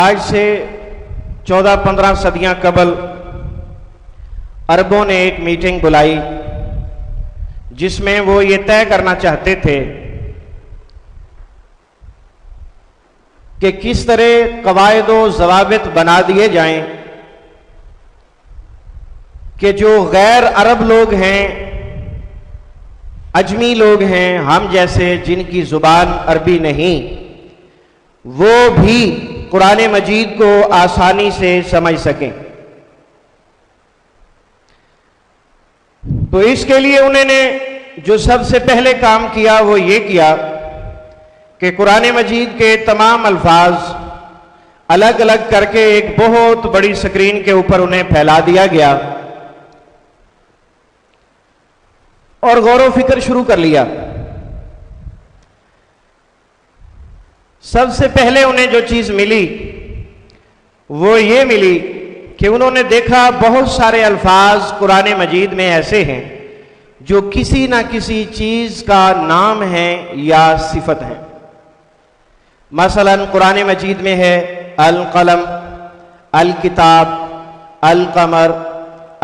آج سے 14-15 صدیاں قبل عربوں نے ایک میٹنگ بلائی جس میں وہ یہ طے کرنا چاہتے تھے کہ کس طرح قواعد و ضوابط بنا دیے جائیں کہ جو غیر عرب لوگ ہیں، اجمی لوگ ہیں، ہم جیسے جن کی زبان عربی نہیں، وہ بھی قرآن مجید کو آسانی سے سمجھ سکیں۔ تو اس کے لیے انہوں نے جو سب سے پہلے کام کیا وہ یہ کیا کہ قرآن مجید کے تمام الفاظ الگ الگ کر کے ایک بہت بڑی سکرین کے اوپر انہیں پھیلا دیا گیا اور غور و فکر شروع کر لیا۔ سب سے پہلے انہیں جو چیز ملی وہ یہ ملی کہ انہوں نے دیکھا بہت سارے الفاظ قرآن مجید میں ایسے ہیں جو کسی نہ کسی چیز کا نام ہے یا صفت ہے۔ مثلا قرآن مجید میں ہے القلم، الکتاب، القمر،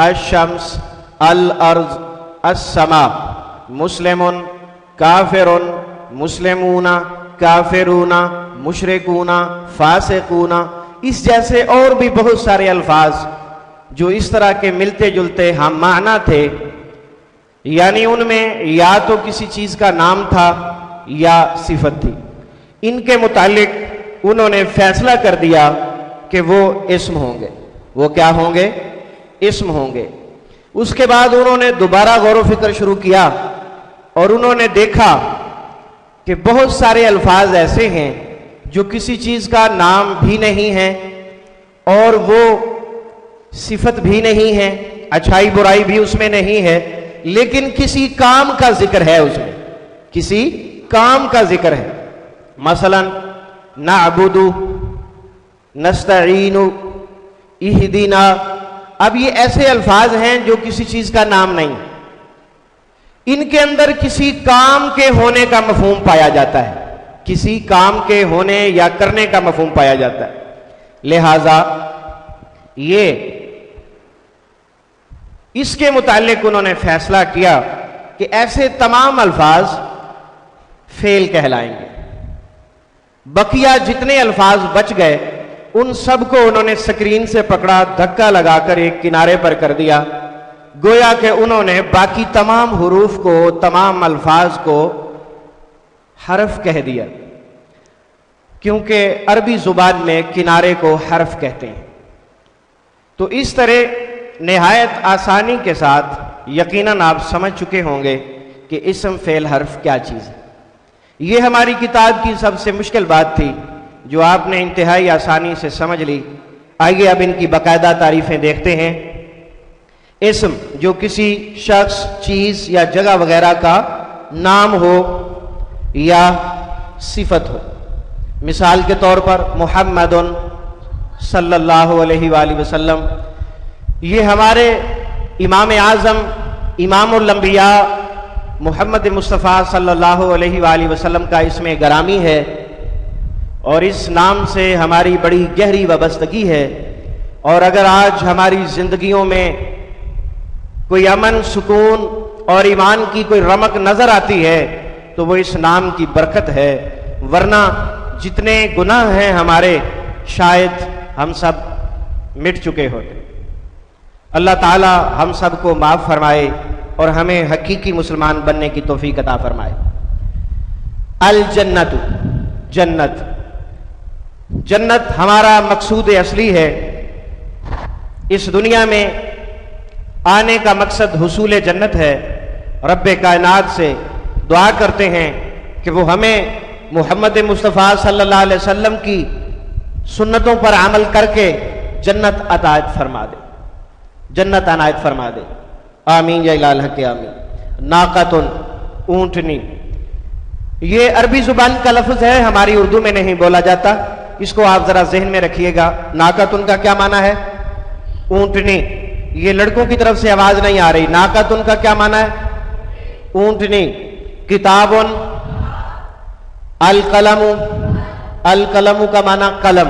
الشمس، الارض، السماء، مسلم، کافر، مسلمون، کافرون، مشرکون، فاسقون، اس جیسے اور بھی بہت سارے الفاظ جو اس طرح کے ملتے جلتے ہم معنی تھے، یعنی ان میں یا تو کسی چیز کا نام تھا یا صفت تھی۔ ان کے متعلق انہوں نے فیصلہ کر دیا کہ وہ اسم ہوں گے۔ وہ کیا ہوں گے؟ اسم ہوں گے۔ اس کے بعد انہوں نے دوبارہ غور و فکر شروع کیا اور انہوں نے دیکھا کہ بہت سارے الفاظ ایسے ہیں جو کسی چیز کا نام بھی نہیں ہے اور وہ صفت بھی نہیں ہے، اچھائی برائی بھی اس میں نہیں ہے، لیکن کسی کام کا ذکر ہے، اس میں کسی کام کا ذکر ہے۔ مثلا نعبد، نستعین، اہدنا، اب یہ ایسے الفاظ ہیں جو کسی چیز کا نام نہیں، ان کے اندر کسی کام کے ہونے کا مفہوم پایا جاتا ہے، کسی کام کے ہونے یا کرنے کا مفہوم پایا جاتا ہے۔ لہذا یہ اس کے متعلق انہوں نے فیصلہ کیا کہ ایسے تمام الفاظ فعل کہلائیں گے۔ بقیہ جتنے الفاظ بچ گئے ان سب کو انہوں نے سکرین سے پکڑا، دھکا لگا کر ایک کنارے پر کر دیا، گویا کہ انہوں نے باقی تمام حروف کو، تمام الفاظ کو حرف کہہ دیا، کیونکہ عربی زبان میں کنارے کو حرف کہتے ہیں۔ تو اس طرح نہایت آسانی کے ساتھ یقیناً آپ سمجھ چکے ہوں گے کہ اسم فعل حرف کیا چیز ہے۔ یہ ہماری کتاب کی سب سے مشکل بات تھی جو آپ نے انتہائی آسانی سے سمجھ لی۔ آئیے اب ان کی باقاعدہ تعریفیں دیکھتے ہیں۔ اسم جو کسی شخص، چیز یا جگہ وغیرہ کا نام ہو یا صفت ہو۔ مثال کے طور پر محمد صلی اللہ علیہ وآلہ وسلم، یہ ہمارے امام اعظم، امام الانبیاء محمد مصطفیٰ صلی اللہ علیہ وآلہ وسلم کا اسم گرامی ہے، اور اس نام سے ہماری بڑی گہری وابستگی ہے۔ اور اگر آج ہماری زندگیوں میں کوئی امن، سکون اور ایمان کی کوئی رمق نظر آتی ہے تو وہ اس نام کی برکت ہے، ورنہ جتنے گناہ ہیں ہمارے شاید ہم سب مٹ چکے ہوتے۔ اللہ تعالی ہم سب کو معاف فرمائے اور ہمیں حقیقی مسلمان بننے کی توفیق عطا فرمائے۔ الجنت، جنت، جنت ہمارا مقصود اصلی ہے۔ اس دنیا میں آنے کا مقصد حصول جنت ہے۔ رب کائنات سے دعا کرتے ہیں کہ وہ ہمیں محمد مصطفیٰ صلی اللہ علیہ وسلم کی سنتوں پر عمل کر کے جنت عطا فرما دے، جنت عنایت فرما دے۔ آمین یا الہ الحق آمین۔ ناقۃ، اونٹنی، یہ عربی زبان کا لفظ ہے، ہماری اردو میں نہیں بولا جاتا، اس کو آپ ذرا ذہن میں رکھیے گا۔ ناقۃ کا کیا معنی ہے؟ اونٹنی۔ یہ لڑکوں کی طرف سے آواز نہیں آ رہی۔ ناقۃ کا کیا معنی ہے؟ اونٹنی۔ کتاب، القلم، القلم کا معنی قلم۔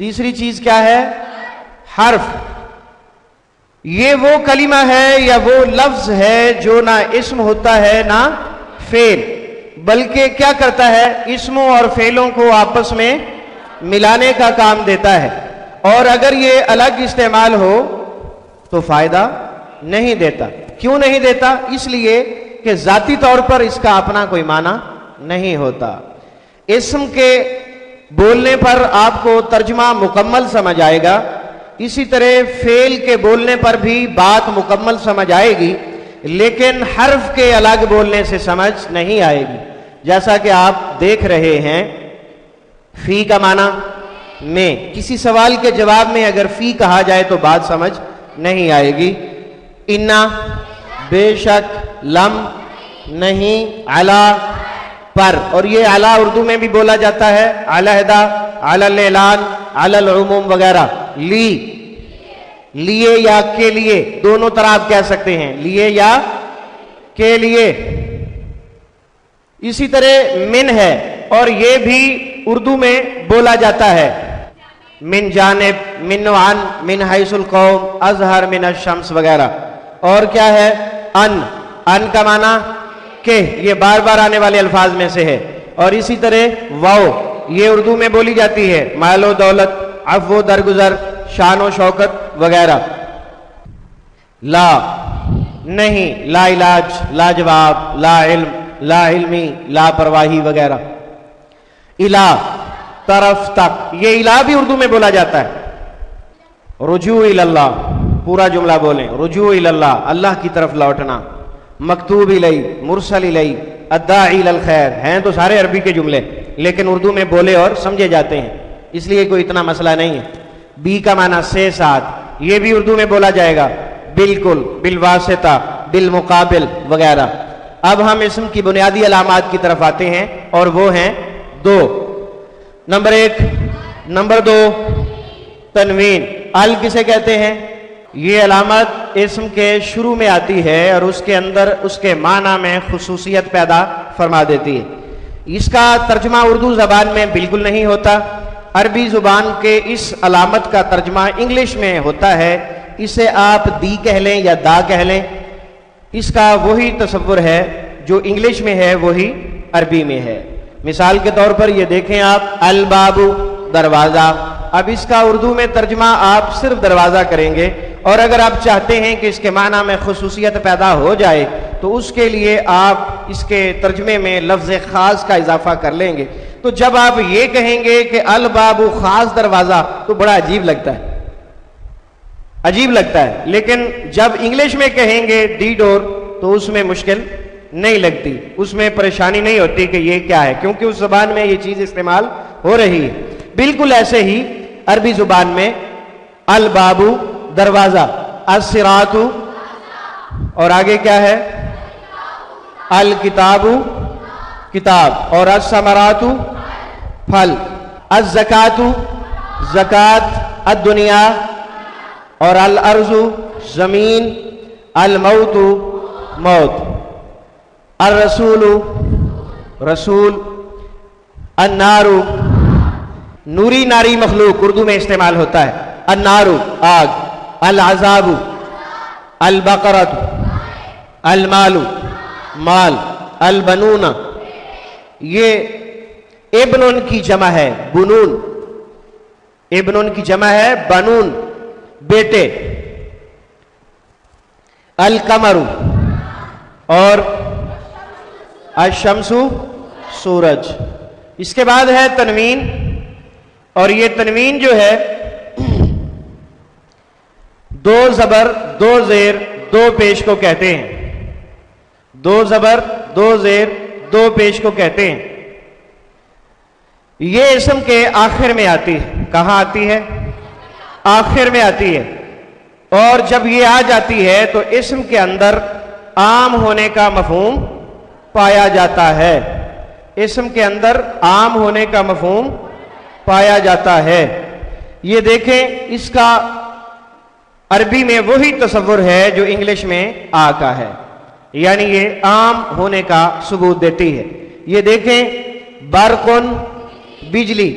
تیسری چیز کیا ہے؟ حرف. یہ وہ کلمہ ہے یا وہ لفظ ہے جو نہ اسم ہوتا ہے نہ فعل، بلکہ کیا کرتا ہے؟ اسموں اور فعلوں کو آپس میں ملانے کا کام دیتا ہے. اور اگر یہ الگ استعمال ہو تو فائدہ نہیں دیتا. کیوں نہیں دیتا؟ اس لیے کہ ذاتی طور پر اس کا اپنا کوئی معنی نہیں ہوتا. اسم کے بولنے پر آپ کو ترجمہ مکمل سمجھ آئے گا، اسی طرح فعل کے بولنے پر بھی بات مکمل سمجھ آئے گی، لیکن حرف کے الگ بولنے سے سمجھ نہیں آئے گی. جیسا کہ آپ دیکھ رہے ہیں فی کا معنی میں، کسی سوال کے جواب میں اگر فی کہا جائے تو بات سمجھ نہیں آئے گی. انا، بے شک، لم، نہیں، علا، پر. اور یہ علا اردو میں بھی بولا جاتا ہے، علیحدہ، علی الاعلان، علی العموم وغیرہ. لی، لیے یا کے لیے، دونوں طرح آپ کہہ سکتے ہیں، لیے یا کے لیے. اسی طرح من ہے، اور یہ بھی اردو میں بولا جاتا ہے. من جانب، من عن، من حیث القوم، اظہر من الشمس وغیرہ. اور کیا ہے؟ ان. ان کا معنی کہ، یہ بار بار آنے والے الفاظ میں سے ہے. اور اسی طرح واو، یہ اردو میں بولی جاتی ہے، مال و دولت، عفو و درگزر، شان و شوکت وغیرہ. لا، نہیں، لا علاج، لا جواب، لا علم، لا علمی، لا پرواہی وغیرہ. الہ، طرف تک، یہ الہ بھی اردو میں بولا جاتا ہے. رجوع اللہ، پورا جملہ بولیں، رجوع اللہ، اللہ کی طرف لوٹنا. مکتوب الیہ، مرسل الیہ، الداعی الخیر، ہیں تو سارے عربی کے جملے، لیکن اردو میں بولے اور سمجھے جاتے ہیں، اس لیے کوئی اتنا مسئلہ نہیں ہے. بی کا معنی سے ساتھ، یہ بھی اردو میں بولا جائے گا. بالکل، بالواسطہ، بالمقابل وغیرہ. اب ہم اسم کی بنیادی علامات کی طرف آتے ہیں، اور وہ ہیں دو. Number 1، number 2، تنوین. ال کسے کہتے ہیں؟ یہ علامت اسم کے شروع میں آتی ہے اور اس کے اندر اس کے معنی میں خصوصیت پیدا فرما دیتی ہے. اس کا ترجمہ اردو زبان میں بالکل نہیں ہوتا. عربی زبان کے اس علامت کا ترجمہ انگلش میں ہوتا ہے. اسے آپ دی کہہ لیں یا دا کہہ لیں، اس کا وہی تصور ہے جو انگلش میں ہے وہی عربی میں ہے. مثال کے طور پر یہ دیکھیں آپ، الباب، دروازہ. اب اس کا اردو میں ترجمہ آپ صرف دروازہ کریں گے، اور اگر آپ چاہتے ہیں کہ اس کے معنی میں خصوصیت پیدا ہو جائے تو اس کے لیے آپ اس کے ترجمے میں لفظ خاص کا اضافہ کر لیں گے. تو جب آپ یہ کہیں گے کہ الباب خاص دروازہ، تو بڑا عجیب لگتا ہے، عجیب لگتا ہے. لیکن جب انگلش میں کہیں گے دی ڈور، تو اس میں مشکل نہیں لگتی، اس میں پریشانی نہیں ہوتی کہ یہ کیا ہے، کیونکہ اس زبان میں یہ چیز استعمال ہو رہی ہے. بالکل ایسے ہی عربی زبان میں الباب دروازہ، الصراط، اور آگے کیا ہے؟ الکتاب کتاب، اور الثمرات پھل، الزکات زکات، الدنیا، اور الارض زمین، الموت موت، الرسول رسول، النار نوری ناری مخلوق اردو میں استعمال ہوتا ہے، النار آگ، العذاب، البقرۃ المال مال، البنون، یہ ابن کی جمع ہے، بنون، ابن کی جمع ہے بنون، بیٹے، القمر، اور الشمس سورج. اس کے بعد ہے تنوین، اور یہ تنوین جو ہے دو زبر دو زیر دو پیش کو کہتے ہیں، دو زبر دو زیر دو پیش کو کہتے ہیں. یہ اسم کے آخر میں آتی ہے. کہاں آتی ہے؟ آخر میں آتی ہے. اور جب یہ آ جاتی ہے تو اسم کے اندر عام ہونے کا مفہوم پایا جاتا ہے. اسم کے اندر عام ہونے کا مفہوم پایا جاتا ہے. یہ دیکھیں، اس کا عربی میں وہی تصور ہے جو انگلش میں آ کا ہے، یعنی یہ عام ہونے کا ثبوت دیتی ہے. یہ دیکھیں، برقن بجلی،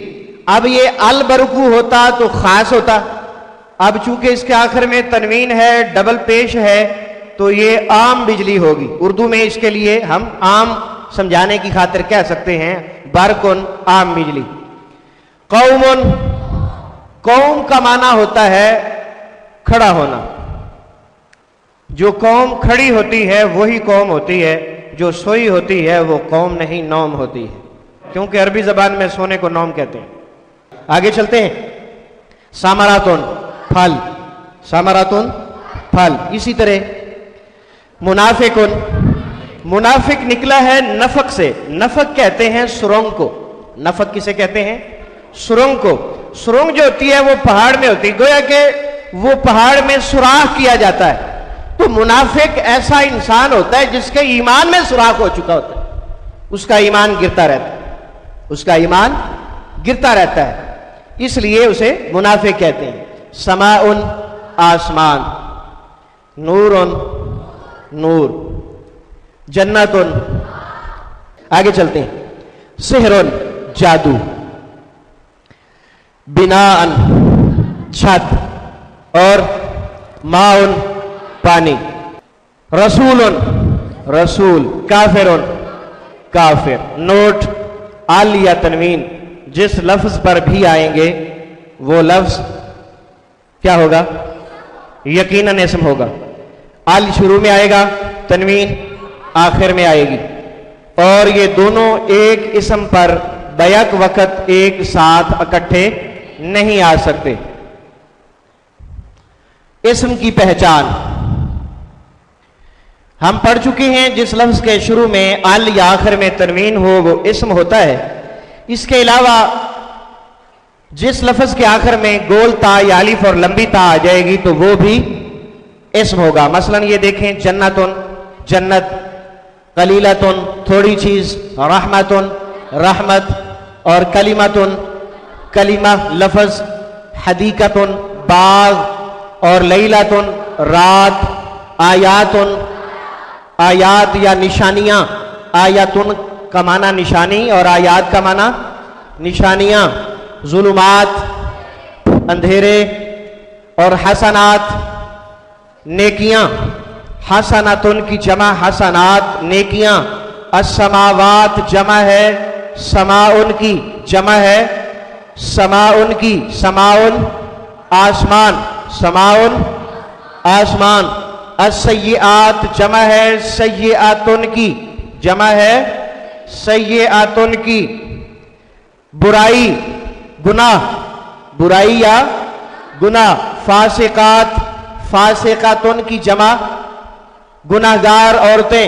اب یہ البرکو ہوتا تو خاص ہوتا، اب چونکہ اس کے آخر میں تنوین ہے، ڈبل پیش ہے، تو یہ عام بجلی ہوگی۔ اردو میں اس کے لیے ہم عام سمجھانے کی خاطر کہہ سکتے ہیں برقن، عام بجلی۔ قوم، قوم کا معنی ہوتا ہے کھڑا ہونا، جو قوم کھڑی ہوتی ہے وہی قوم ہوتی ہے، جو سوئی ہوتی ہے وہ قوم نہیں، نوم ہوتی ہے، کیونکہ عربی زبان میں سونے کو نوم کہتے ہیں۔ آگے چلتے ہیں۔ ثمراتن، پھل، ثمراتن پھل۔ اسی طرح منافقن، منافق نکلا ہے نفق سے، نفق کہتے ہیں سرنگ کو، نفق کسے کہتے ہیں؟ سرنگ کو۔ سرنگ جو ہوتی ہے وہ پہاڑ میں ہوتی ہے، گویا کہ وہ پہاڑ میں سوراخ کیا جاتا ہے، تو منافق ایسا انسان ہوتا ہے جس کے ایمان میں سوراخ ہو چکا ہوتا ہے، اس کا ایمان گرتا رہتا ہے، اس کا ایمان گرتا رہتا ہے، اس لیے اسے منافق کہتے ہیں۔ سماء، آسمان، نور، نور، جنت۔ آگے چلتے ہیں۔ سحر، جادو، بناء، چھت، اور ماء، پانی، رسول، رسول، کافر، کافر۔ نوٹ، ال یا تنوین جس لفظ پر بھی آئیں گے وہ لفظ کیا ہوگا؟ یقیناً اسم ہوگا۔ ال شروع میں آئے گا، تنوین آخر میں آئے گی، اور یہ دونوں ایک اسم پر بیک وقت ایک ساتھ اکٹھے نہیں آ سکتے۔ اسم کی پہچان ہم پڑھ چکے ہیں، جس لفظ کے شروع میں ال یا آخر میں تنوین ہو وہ اسم ہوتا ہے۔ اس کے علاوہ جس لفظ کے آخر میں گول تا یا الف اور لمبی تا آ جائے گی تو وہ بھی اسم ہوگا۔ مثلا یہ دیکھیں، جنتن، جنت، قلیلتن، تھوڑی چیز، رحمتن، رحمت، اور کلمتن، کلمہ، لفظ، حدیقتن، باغ، اور لیلتن، رات، آیاتن، آیات یا نشانیاں، آیاتن کا معنی نشانی اور آیات کا معنی نشانیاں، ظلمات، اندھیرے، اور حسنات، نیکیاں، حسناتن کی جمع حسنات، نیکیاں۔ السماوات جمع ہے سماؤن کی، جمع ہے سماؤن کی، سماؤن آسمان، سماؤن آسمان۔ السیئات جمع ہے سیئاتن کی، جمع ہے سیئاتن کی۔ برائی، گناہ، برائی یا گناہ۔ فاسقات، فاسقاتن کی جمع گناہگار عورتیں۔